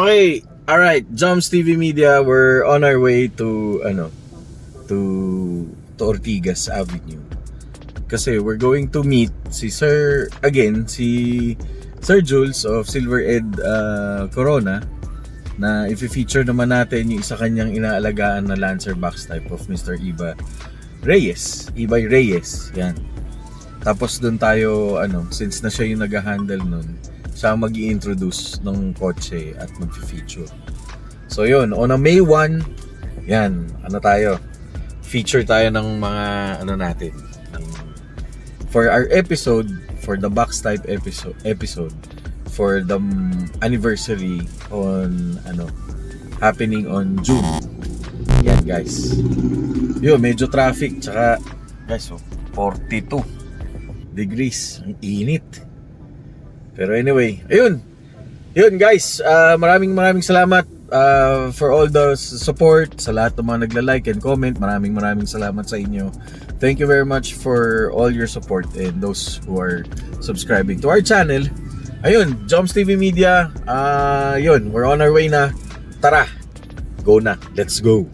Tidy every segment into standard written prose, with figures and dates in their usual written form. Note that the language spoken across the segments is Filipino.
Okay, alright, Joms TV Media, we're on our way to Ortigas Avenue. Kasi we're going to meet si Sir Jules of Silver Ed Corona, na i-feature naman natin yung isa kanyang inaalagaan na Lancer box type of Mr. Ibay Reyes. Yan. Tapos doon tayo, since na siya yung nag-handle nun, siya mag-i-introduce ng kotse at mag-feature. So yun, on a May 1, yan, feature tayo ng mga natin. For our episode, for the box type episode, for the anniversary on, happening on June. Yan guys. Yun, medyo traffic, tsaka, guys, 42 degrees, ang init. Pero anyway, ayun guys, maraming salamat for all the support, sa lahat ng mga nagla-like and comment. Maraming salamat sa inyo. Thank you very much for all your support and those who are subscribing to our channel. Ayun, Joms TV Media, yun, we're on our way na. Tara, go na, let's go.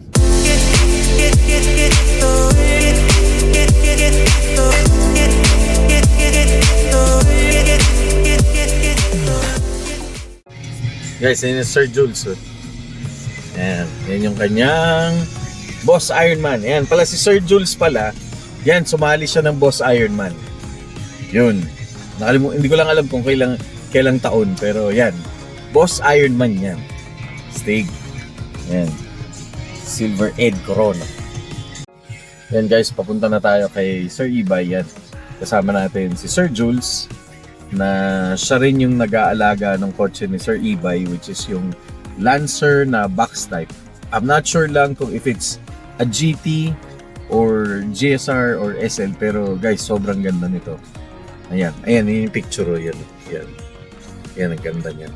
Guys, yan yung Sir Jules. Yan yung kanyang Boss Ironman. Yan pala si Sir Jules pala. Yan, sumali siya ng Boss Ironman. Yun. Hindi ko lang alam kung kailang taon, pero yan. Boss Ironman yan. Stig. Yan. Silver Ed Corona. Yan guys, papunta na tayo kay Sir Ibay. Yan. Kasama natin si Sir Jules, na siya rin yung nag-aalaga ng kotse ni Sir Ibay, which is yung Lancer na box type. I'm not sure lang kung if it's a GT or GSR or SL, pero guys, sobrang ganda nito. Ayan yung picture. Yan, ang ganda niya.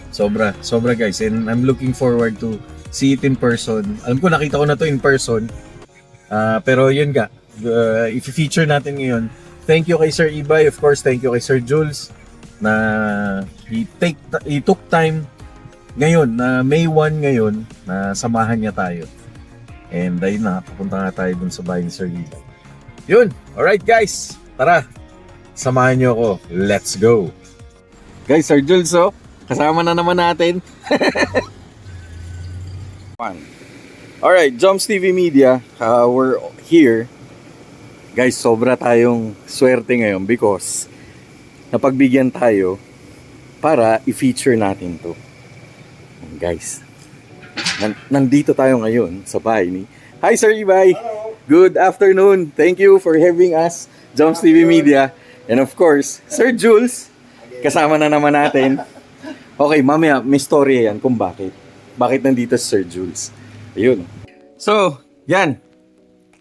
Sobra guys, and I'm looking forward to see it in person. Alam ko, nakita ko na to in person, pero yun nga, i-feature natin ngayon. Thank you kay Sir Ibay, of course. Thank you kay Sir Jules na he took time ngayon, na May 1 ngayon, na samahan niya tayo. And ayun na, papunta nga tayo dun sa bahay ni Sir Ibay. Yun, alright guys, tara, samahan niyo ako. Let's go. Guys, Sir Jules, kasama na naman natin. Alright, Joms TV Media, we're here. Guys, sobra tayong swerte ngayon because napagbigyan tayo para i-feature natin to. Guys, nandito tayo ngayon sa bahay ni... Hi Sir Ibay! Hello. Good afternoon! Thank you for having us, Joms TV Media. And of course, Sir Jules, kasama na naman natin. Okay, mamaya may story yan kung bakit nandito si Sir Jules. Ayun. So, yan.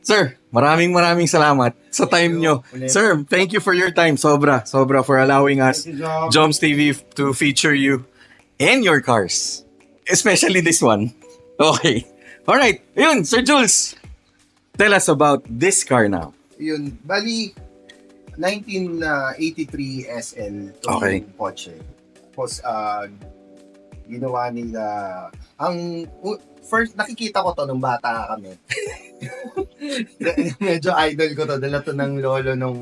Sir, maraming salamat sa time nyo. Sir, thank you for your time. Sobra for allowing us, Joms TV, to feature you and your cars. Especially this one. Okay. Alright. Ayun, Sir Jules. Tell us about this car now. Yun, bali, 1983 SL itong kotse. Tapos, ginawa nila, first, nakikita ko to nung bata kami. Medyo idol ko to. Dala to ng lolo nung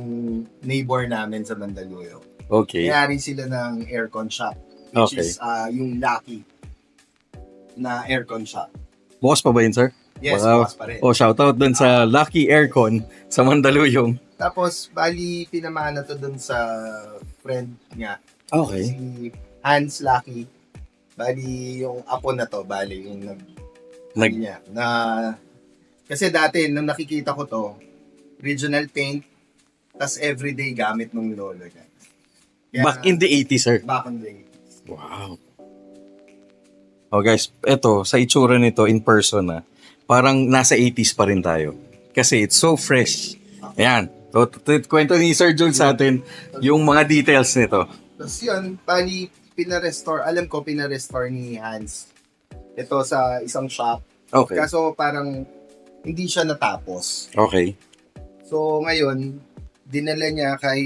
neighbor namin sa Mandaluyong. Okay. Kaya rin sila ng aircon shop. Which is yung Lucky na aircon shop. Boss pa ba yun, sir? Yes, boss pa rin. Shoutout dun sa Lucky Aircon sa Mandaluyong. Tapos, bali, pinamana to dun sa friend niya. Okay. Si Hans Lucky. Bali, yung apo na to, yung niya. Kasi dati, nung nakikita ko to, original paint, tas everyday gamit ng lolo niya. Back in the 80s, sir? Back in the 80s. Wow. Oh guys, eto, sa itsura nito in person parang nasa 80s pa rin tayo. Kasi it's so fresh. Ayan. So, kwento ni Sir Jules sa atin yung mga details nito. Tapos yun, bali, alam ko pinarestore ni Hans. Ito sa isang shop. Okay. Kaso parang hindi siya natapos. Okay. So ngayon, dinala niya kay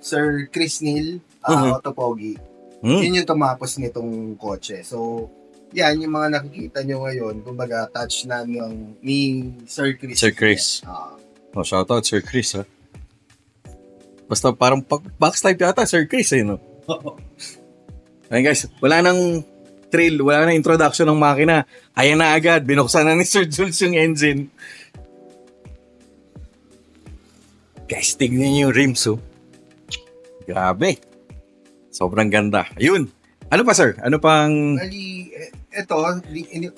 Sir Chris Neal, Otopogi. Yun yung tumapos nitong kotse. So, yan, yung mga nakikita nyo ngayon, kumbaga, touch na ni Sir Chris. Sir Chris. Ah, Oh, shoutout Sir Chris, ha? Basta parang backstype yata, Sir Chris, eh, no? Ayun guys, wala nang trail, wala nang introduction ng makina. Ayan na agad, binuksan na ni Sir Jules yung engine. Guys, tignan niyo yung rims, oh. Grabe. Sobrang ganda. Ayun. Ano pa, sir? Ano pang... Bali, ito,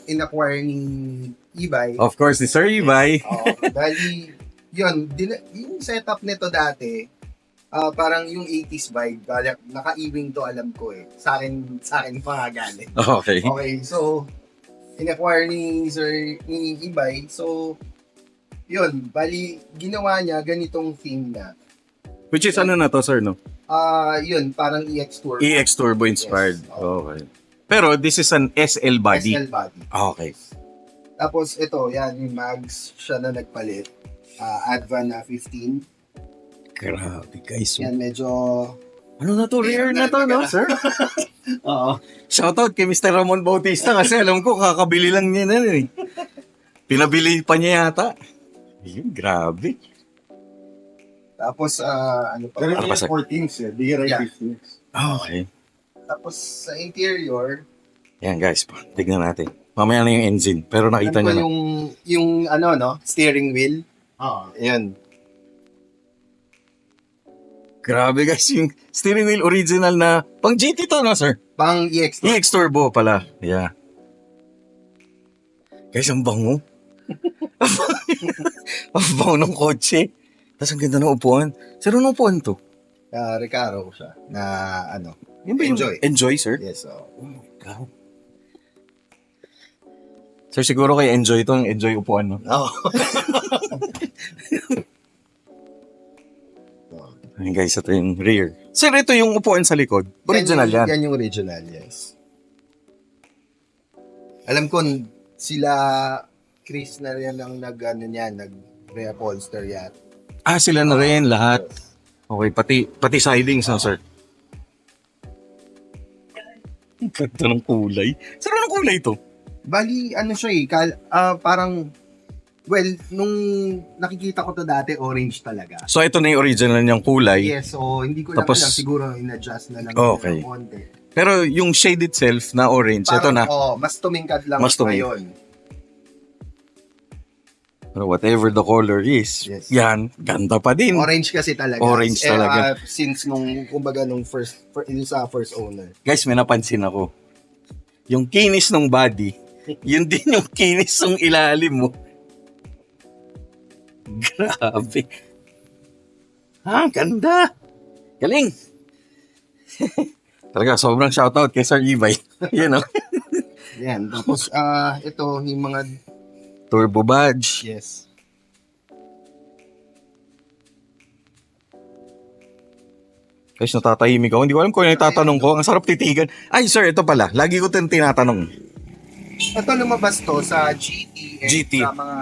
in-acquire ni Ibay. Of course, ni Sir Ibay. Bali, yun, yung setup nito dati, parang yung 80s vibe, naka-ewing to alam ko eh. Sa akin pa nga galing. Okay. Okay, so, in-acquire ni Ibay, so, yun, bali, ginawa niya ganitong theme na. Which is ano na to, sir, no? Yun, parang EX Tour. EX Turbo inspired. Yes. Okay. Pero this is an SL body. SL body. Okay. Tapos ito, yan, yung mags siya na nagpalit. Advan na 15. Grabe, guys. Yan, medyo... Ano na to? Rare na to, no, sir? Oo. Shoutout kay Mr. Ramon Bautista kasi alam ko kakabili lang niya na eh. Pinabili pa niya yata. Ayun, grabe. Tapos, ano pa? Ano pa, sir? 14s eh. Bigay Yeah. 15s. Okay. Tapos sa interior, Yan guys, tignan natin. Mamaya na yung engine, pero nakita ano niyo pa na. yung ano, no? Steering wheel. Oo. Ayan. Grabe guys, yung steering wheel original na pang GT to, no, sir? Pang EX. EX Turbo pala. Yeah. Guys, ang bango. Ang bango ng kotse. Tapos ang ganda ng upuan. Sir, anong upuan to? Recaro siya. Na ano. Yun ba yung Enjoy. Enjoy, sir? Yes, so. Oh my God. Sir, siguro kay Enjoy itong Enjoy upuan, no? Oh. Ayun guys, ito yung rear. Sir, ito yung upuan sa likod. Original yan. Yan yung original, yes. Alam ko, sila Chris na rin ang nag-reupholster yan. Ah, sila na rin lahat. Okay, pati sidings, no, sir? Ang ganda ng kulay. Sir, anong kulay ito? Bali, ano siya eh, parang, well, nung nakikita ko to dati, orange talaga. So, ito na yung original niyang kulay. Yes, so hindi ko lang Tapos- alam, siguro in-adjust na lang Okay. ng konti. Pero yung shade itself na orange, ito na. Mas tumingkad lang Mas tumingkad. ngayon. Pero whatever the color is, Yes. yan, ganda pa din. Orange kasi talaga. Orange talaga. Since kumbaga nung yung sa first owner. Guys, may napansin ako. Yung kinis ng body, yun din yung kinis ng ilalim mo. Grabe. Ha, ganda. Galing. Talaga, sobrang shoutout kay Sir Ibay. You know? Yan. Tapos, ito, yung mga, Turbo badge. yes. Guys, natatahimik ako. Hindi ko alam kung ano yung tatanong ko. Ang sarap titigan. Ay, sir, ito pala. Lagi ko itong tinatanong. Ito lumabas to sa GT. GT. Sa mga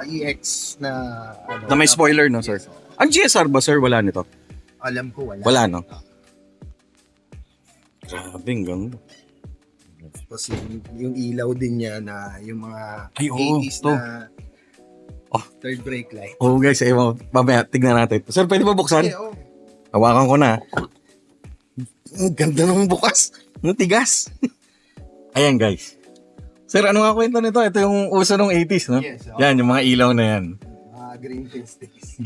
EX na, ano, Na may spoiler, no, sir? Yes, oo. Ang GSR ba, sir? Wala nito? Alam ko, wala. Wala, no? Grabe, ang ganda. Tapos yung ilaw din niya na yung mga Ay, oo, 80s to. na Oh. third brake light. Oh, guys, mamaya, tignan natin. Sir, pwede ba buksan? Okay, oh. Hawakan ko na. Ang ganda ng bukas. Ang tigas. Ayan, guys. Sir, ano nga kwento nito? Ito yung uso ng 80s, no? Yes, oo. Yan, yung mga ilaw na yan. Mga green pin sticks.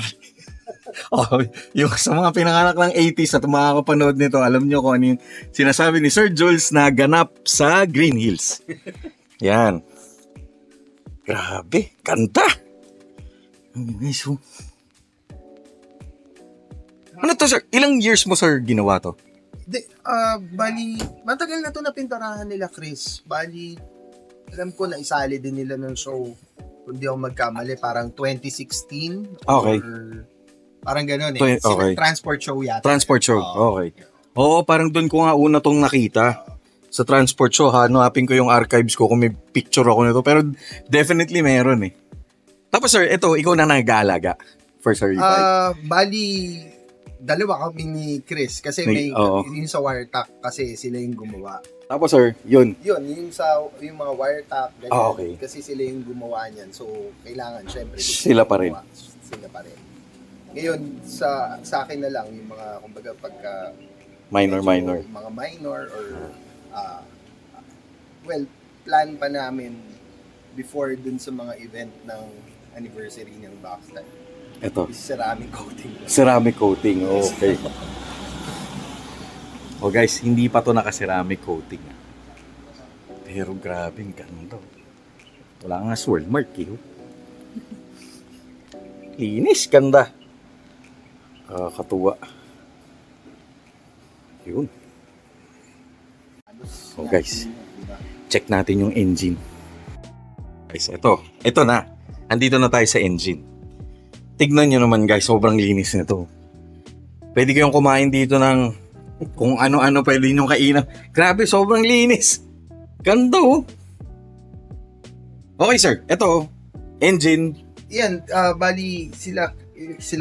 Oh, yung sa mga pinanganak ng 80s at makakapanood nito, alam nyo kung ano yung sinasabi ni Sir Jules na ganap sa Green Hills. Yan. Grabe, kanta. Nice, oh. Ano to, sir? Ilang years mo, sir, ginawa to? Bali, matagal na to na pinturahan nila, Chris. Bali, alam ko na isali din nila ng show. Kung di ako magkamali, parang 2016. Okay. Or, parang gano'n eh. Okay. Transport show yata. Transport show, Oo. okay. Oo, parang doon ko nga una tong nakita. Sa transport show, hanapin ko yung archives ko kung may picture ako nito. Pero definitely meron eh. Tapos sir, ito, ikaw na nag-aalaga for Sir Ibay. Bali, dalawa kami ni Chris kasi Oo. yung sa Wiretak kasi sila yung gumawa. Tapos sir, yun. Yun, yung mga Wiretak, ganyan, Okay. kasi sila yung gumawa niyan. So, kailangan syempre Sila pa rin. Sila pa rin. Ngayon, sa akin na lang yung mga, kumbaga, pagka Minor. mga minor or well, plan pa namin before dun sa mga event ng anniversary ng Backstyle. Ito. Is ceramic coating. Ceramic coating. Okay. Oh guys, hindi pa to naka-ceramic coating. Pero grabe, ang ganda. Wala nga swirl mark eh. Linis, ganda. Kakatuwa. Yun. Oh guys, check natin yung engine. Guys, ito na. Andito na tayo sa engine. Tignan nyo naman guys, sobrang linis nito. Pwede kayong kumain dito ng kung ano-ano pwede nyo kainan. Grabe, sobrang linis. Ganda oh. Okay sir, ito engine. Yan, bali sila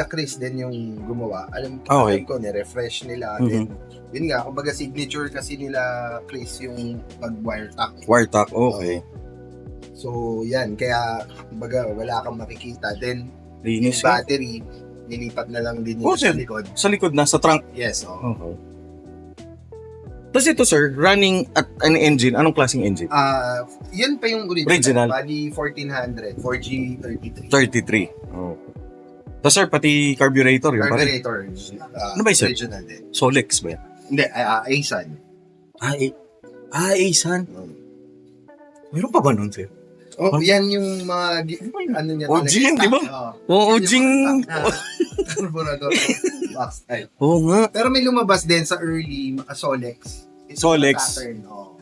Chris din yung gumawa. Alam Okay. ko, ni-refresh nila. Mhm. Then, yun nga, kumbaga signature kasi nila Chris yung pag-wiretak. Wartak, okay. So, yan. Kaya, kumbaga, wala kang makikita. Then, yung Linis yun. battery, nilipat na lang din Oh, yun sa sir. likod. Sa likod, nasa trunk. Yes, oo. Okay. Tapos ito sir, running at an engine. Anong klaseng engine? Yan pa yung Original. Bali 1400, 4G33. 33. Oh. Tapos sir, pati carburetor yun. Pare. Carburetor. Ano ba yun, sir? Original din. Solex ba yan? Hindi, Aisan. Aisan. Meron pa ba nun sir? Oh, yan yung mga ano niya Oh, talaga. Jing, di ba? Oo, Jing. Carburetor. Backstyle. Oo nga. Pero may lumabas din sa early Solex. It's Solex. a pattern. Oh.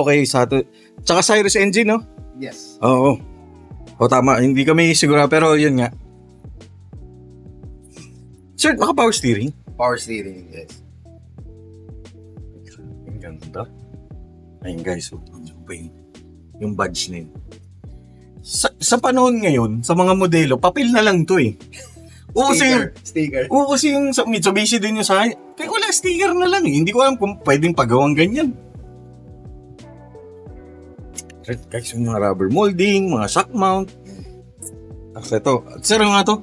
Okay. Tsaka Cyrus engine, no? Yes. Oo. O tama, hindi kami siguro pero yun nga. Sir, naka-power steering? Power steering, yes. Ang ganda. Ayun guys, yung badge na yun. Sa panahon ngayon, sa mga modelo, papel na lang to eh. Oo, sir. Sticker. Oo, kasi yung sa Mitsubishi din yung sa akin. Kaya wala, sticker na lang eh. Hindi ko alam kung pwedeng pagawang ganyan. Guys, yung mga rubber molding, mga shock mount. Tapos ito. Sir, ano nga to?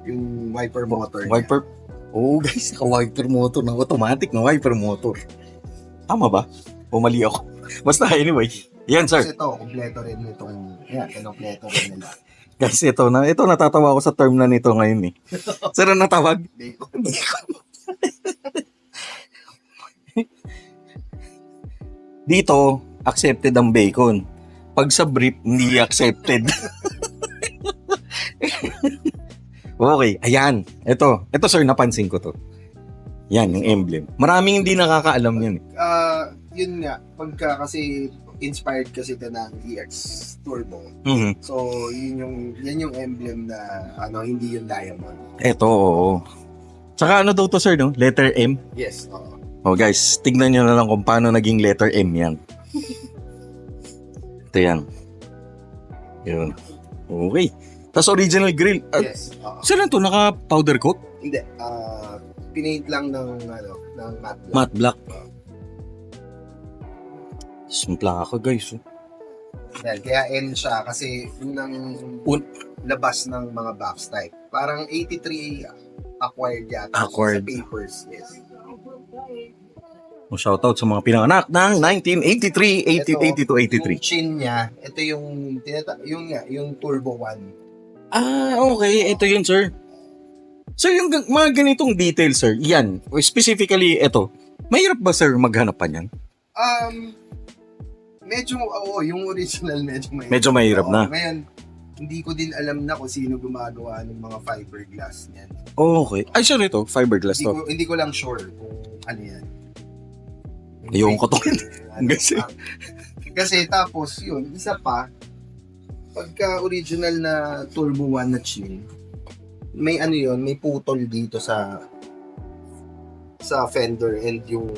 Yung wiper motor. Wiper. Oo, guys, naka-wiper motor. Na automatic na wiper motor. Tama ba? O mali ako? Basta anyway. Yan, sir. Kasi ito, kompleto rin itong, kompleto rin nila. Guys, ito natatawa ako sa term na nito ngayon eh. Sir, ano natawag? Dito, accepted ang bacon. Pag sa brief, hindi accepted. Okay, ayan. Ito sir, napansin ko to. Yan, yung emblem. Maraming hindi nakakaalam yan eh. Yun nga, pagka kasi inspired kasi ito ng EX Turbo. Mhm. So, yan yung emblem na hindi yung diamond. Ito, oo. Tsaka ano daw to sir, no? Letter M. Yes, oo. Oh guys, tignan nyo na lang kung paano naging letter M yan. Ito yan. Yun. Okay. Tapos original grill. Yes, oo. Saan lang to? Naka-powder coat? Hindi, pinaint lang ng matte black. Matte black. Simpla ako guys. Yan, kaya N siya kasi unang labas ng mga box type. Parang 83 acquired yata Acquired. sa papers. Yes. Shoutout sa mga pinanganak ng 1983, 82, 83. Yung chin niya, ito yung Turbo 1. Okay. Ito yun, sir. Sir, yung mga ganitong details, sir, yan. Specifically, ito. Mahirap ba, sir, maghanap pa niyan? Medyo, yung original medyo mahirap. Medyo mahirap na. Ngayon, hindi ko din alam na kung sino gumagawa ng mga fiberglass niyan. Okay. Ay, sir, ito. Fiberglass to. Hindi ko lang sure kung ano yan. Ayun ko to. Kasi tapos yun, isa pa, pagka original na Turbo 1 na chin, may may putol dito sa fender and yung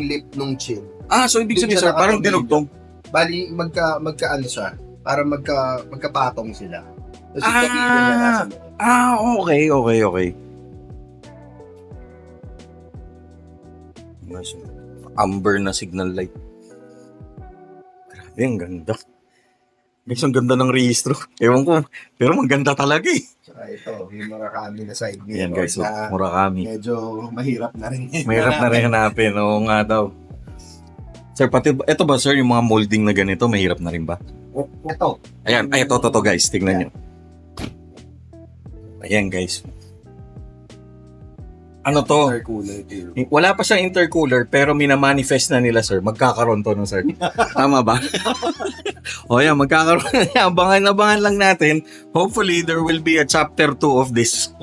lip nung chin. So ibig Doon sabihin, siya sir, parang nakatungtong. dinugtong. Bali, magkaano siya, para magkapatong sila. Tapos yung kapito niya nasa loob. Okay. Guys, amber na signal light. Grabe, ang ganda. Guys, ang ganda ng rehistro. Ewan ko, pero maganda talaga eh. Tsaka ito, yung Murakami na side mirror Ayan guys, so, na Murakami. medyo mahirap na rin. Mahirap na rin hanapin. Oo nga daw. Sir, pati, ito ba sir, yung mga molding na ganito, mahirap na rin ba? Ito. Ayan, ay, ito guys, tingnan nyo. Ayan guys. Ano to? Intercooler deal. Wala pa siyang intercooler pero minamanifest na nila sir. Magkakaroon to no sir. Tama ba? O yan, magkakaroon. Abangan lang natin. Hopefully there will be a chapter 2 of this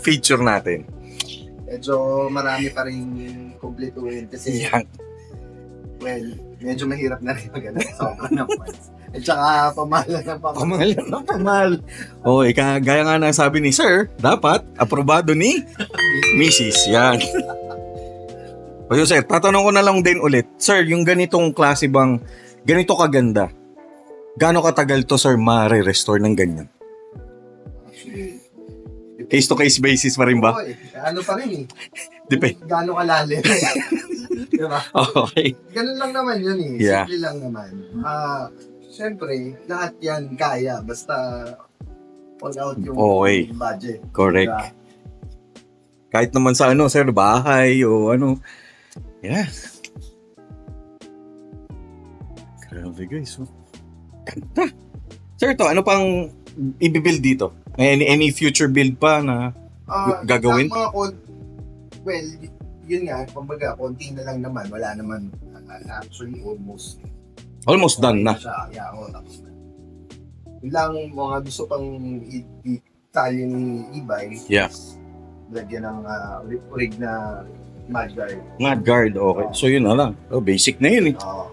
feature natin. Medyo marami pa rin kumpletuhin kasi Yan. well, medyo mahirap na rin maganda. Sobra na points. At saka pamahal na Pamahal na pamahal. O, gaya nga na sabi ni sir, dapat aprobado ni Mrs. Yan. O yun sir, tatanong ko na lang din ulit. Sir, yung ganitong klase bang, ganito kaganda, gaano katagal to sir ma-restore ng ganyan? Actually, Case to case basis pa rin ba? oo, ano pa rin eh. Depende. Gaano kalalim. Diba? Okay. Ganun lang naman yun eh. Yeah. Simple lang naman. Siyempre, lahat yan kaya. Basta all out yung Okay. budget. Correct. Diba? Kahit naman sa ano, sir, bahay o ano. Yeah. Grabe guys. Oh. Ganda. Sir, to ano pang i-build dito? Any future build pa na gagawin? Ang mga well, yun nga, kumbaga, konti na lang naman. Wala naman, actually, Almost done na. Siya. Yeah, tapos na. Yun lang, mga gusto pang tayo ni e-bike. Yeah. Lagyan ng rig na mud guard. Mad guard, okay. So yun na lang. Oh, basic na yun eh. Oo.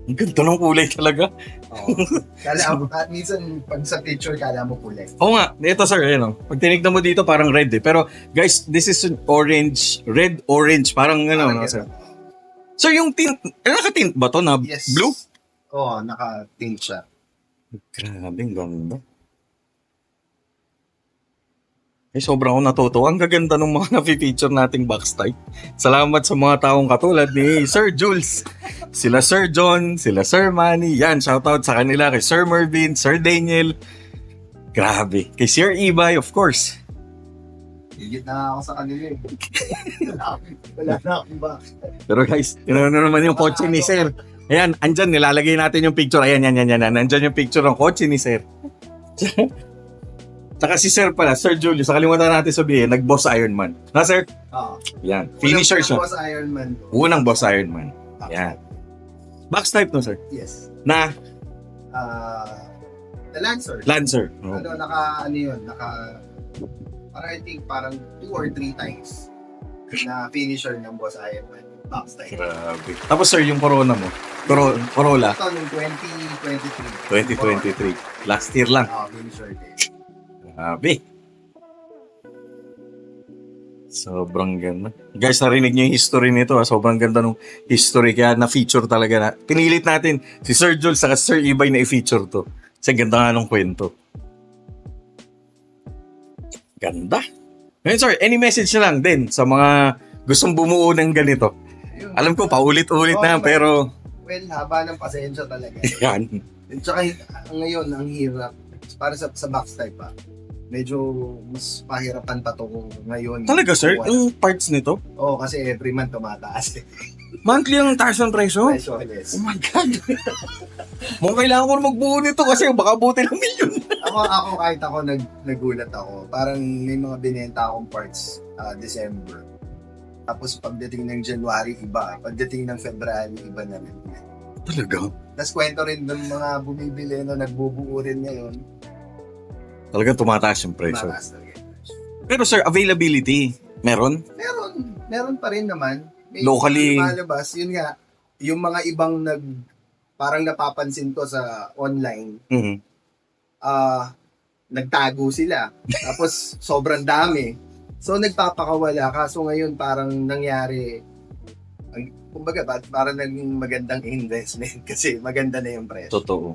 Ang ganda ng kulay talaga. Oo. Kala mo, at minsan, pag sa picture, kala mo kulay. Oo nga, ito sir, ayun oh. Pag tinignan mo dito, parang red eh. Pero guys, this is an orange, red-orange. Parang ano, no, sir. So yung tint, naka-tint ba to na Yes. blue? Oo, naka-tint siya. Grabe, ang ganda. Eh, sobrang ako natutuwa. Ang gaganda ng mga na-feature nating box type. Salamat sa mga taong katulad ni Sir Jules. Sila Sir John, sila Sir Manny. Yan, shoutout sa kanila kay Sir Mervin, Sir Daniel. Grabe. Kay Sir Ibay, of course. Higit na ako sa kanila eh. Wala na akong ba. Pero guys, yun naman yung kotse ni Sir. Ayan, andyan, nilalagay natin yung picture. Ayan, yan. Andyan yung picture ng kotse ni Sir. Tsaka si Sir pala, Sir Julius, nakalimutan natin sabihin, nag-boss Ironman. Na Sir? Oo. Yan, finisher siya. Boss Ironman. Unang boss Ironman. Yan. Box type no, Sir? Yes. Na The Lancer. Lancer. Oh. Ano yun, parang I think parang 2 or 3 times na finisher ng Boss Ironman. Box type. Grabe. Tapos Sir, yung Corona mo? Corolla? Ito nung 2023. 2023. Last year lang. Finisher din. Grabe. Sobrang ganda. Guys, narinig niyo yung history nito. Sobrang ganda ng history. Kaya na-feature talaga na. Pinilit natin si Sir Jules saka Sir Ibay na i-feature to. Kasi ganda nga ng kwento. Ganda. Ngayon sir, any message na lang din sa mga gustong bumuo ng ganito? Ayun. Alam ko, paulit-ulit na pero Well, haba ng pasensya talaga. yan. Tsaka ngayon, ang hirap. Para sa box type pa. Medyo mas pahirapan pa to kung ngayon. Talaga sir, Wala. yung parts nito, Oo, kasi every month tumataas. monthly ang taas ng presyo. Presyo, yes. Oh my God. Mukhang kailangan ko na magbuo nito kasi baka buti ng milyon. ako kahit ako nagulat ako. Parang may mga binenta akong parts December. Tapos pagdating ng January, iba. Pagdating ng February, iba na rin. Talaga? Tapos kwento rin ng mga bumibili na nagbubuo rin ngayon. Talagang tumataas yung presyo. Mataas talaga. Pero sir, availability, meron? Meron pa rin naman. May Locally- lumalabas. Yun nga, yung mga ibang parang napapansin ko sa online, Mhm. nagtago sila. Tapos sobrang dami. So nagpapakawala. Kaso ngayon parang nangyari, kumbaga parang naging magandang investment kasi maganda na yung presyo. Totoo.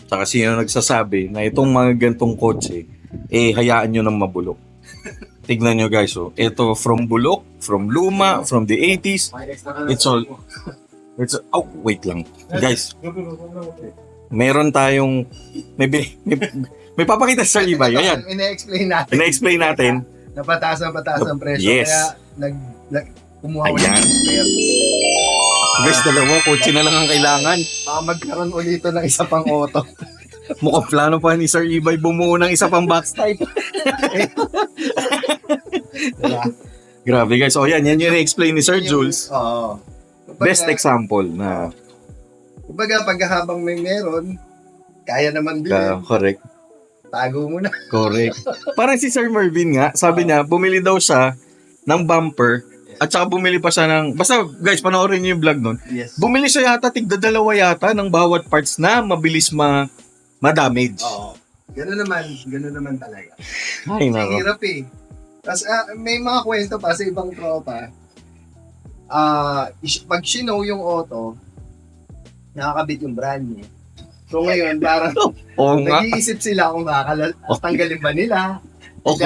Saka sino nagsasabi na itong mga gantong kotse, hayaan nyo nang mabulok. Tignan nyo guys, oh. Ito from bulok, from luma, from the 80s. It's all, oh, wait lang. Guys, meron tayong, may papakita sa iba. Ayan, Ina-explain natin. ina-explain natin. Napataas ang presyo. Yes. Kaya kumuha ko Ayan. ng spare. Guys, dalawa, kotse na lang ang kailangan. Baka magkaroon ulit ng isa pang auto. Mukhang plano pa ni Sir Ibay bumuo ng isa pang box type. Diba? Grabe guys. O yan yung explain ni Sir Jules. Oo. Best example na Kumbaga, pag habang may meron, kaya naman din. correct. Tago mo na. Correct. Parang si Sir Mervin nga, sabi niya, bumili daw siya ng bumper at saka bumili pa siya ng, basta guys, panoorin niyo yung vlog nun. Yes. Bumili siya yata, tigdadalawa yata ng bawat parts na mabilis ma-damage. Oo. Ganun naman talaga. Ay, Ang nako. hirap eh. Tapos may mga kwento pa sa ibang tropa. Pag sinow yung auto, nakakabit yung brand new. So ngayon, parang Oo nga. nag-iisip sila kung tanggalin ba nila. Oo.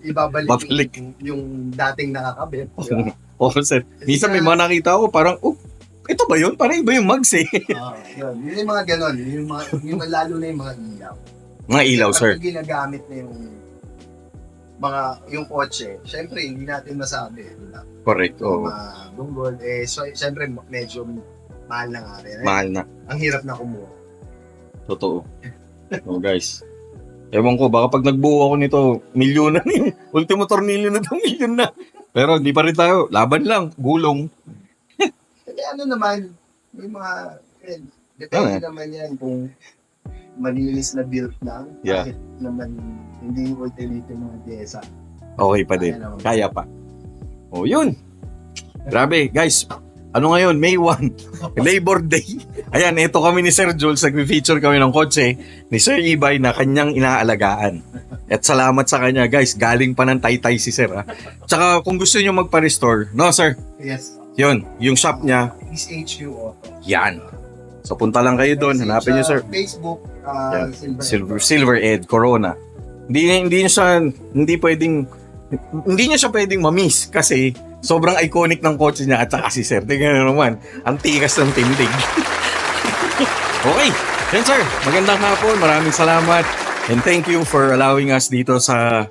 Ibabalik Babalik. yung dating nakakabit. Oo, sir. Minsan may mga nakita ko, parang, ito ba yun? Parang iba yung mags eh. Yun. Yun yung mga ganon. Yung lalo na yung mga ilaw. Mga ilaw, sir. Kapag ginagamit na yung kotse, syempre hindi natin masabi. Diba? Correct. Oo. Bunggol, syempre medyo mahal na nga rin. Mahal na. Ang hirap na kumuha. Totoo. Oh, guys. Ewan ko, baka pag nagbuo ako nito, milyon na yung ultimo tornilyo na itong milyon na. Pero hindi pa rin tayo. Laban lang. Gulong. Kasi ano naman, may mga, depende naman yan kung malinis na build lang. Yeah. Kahit naman hindi ultimate yung mga pyesa. Okay pa din. Kaya pa. Oh, yun. Grabe, guys. Ano ngayon? May 1. Labor Day. Ayan, ito kami ni Sir Jules. Nag-feature kami ng kotse ni Sir Ibay na kanyang inaalagaan. At salamat sa kanya, guys. Galing pa ng Taytay si Sir. Ha? Tsaka kung gusto niyo magpa-restore, no, Sir? Yes. Yun, yung shop niya. Is HQ Auto. Yan. So punta lang kayo doon. Hanapin niyo, Sir. Facebook, Yan. Silver. Silver Ed, Corona. Hindi niya siya pwedeng ma-miss kasi sobrang iconic ng kotse niya at saka si Sir. Tingnan naman, ang tikas ng tindig. Okay, yan sir. Magandang hapon. Maraming salamat. And thank you for allowing us dito sa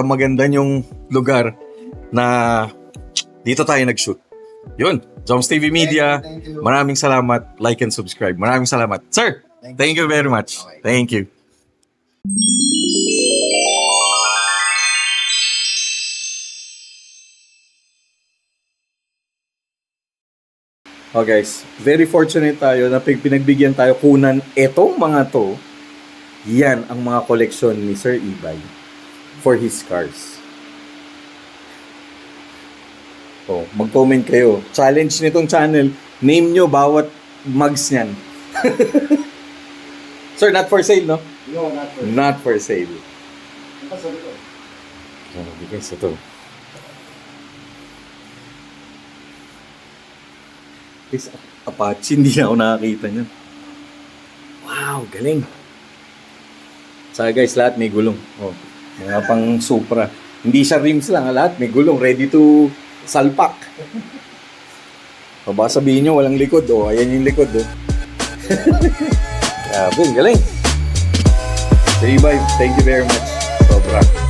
maganda niyong lugar na dito tayo nag-shoot. Yun, Joms TV Media. Thank you. Maraming salamat. Like and subscribe. Maraming salamat. Sir, thank you very much. Okay. Thank you. Oh guys, very fortunate tayo na pinagbigyan tayo kunan etong mga to. Yan ang mga koleksyon ni Sir Ibay for his cars. Oh, mag-comment kayo. Challenge nitong channel, name nyo bawat mugs niyan. Sir, not for sale, no? No, not for Not for sale. Sabi ko. Oh, because ito. This Apache, hindi na ako nakakita niyan. Wow, galing. Saka guys, lahat may gulong. Oh, mga pang Supra. Hindi siya rims lang, lahat may gulong. Ready to salpak. O baka sabihin nyo, walang likod. O, ayan yung likod. Oh. Grabe, galing. So, Ibay, thank you very much. Sobra.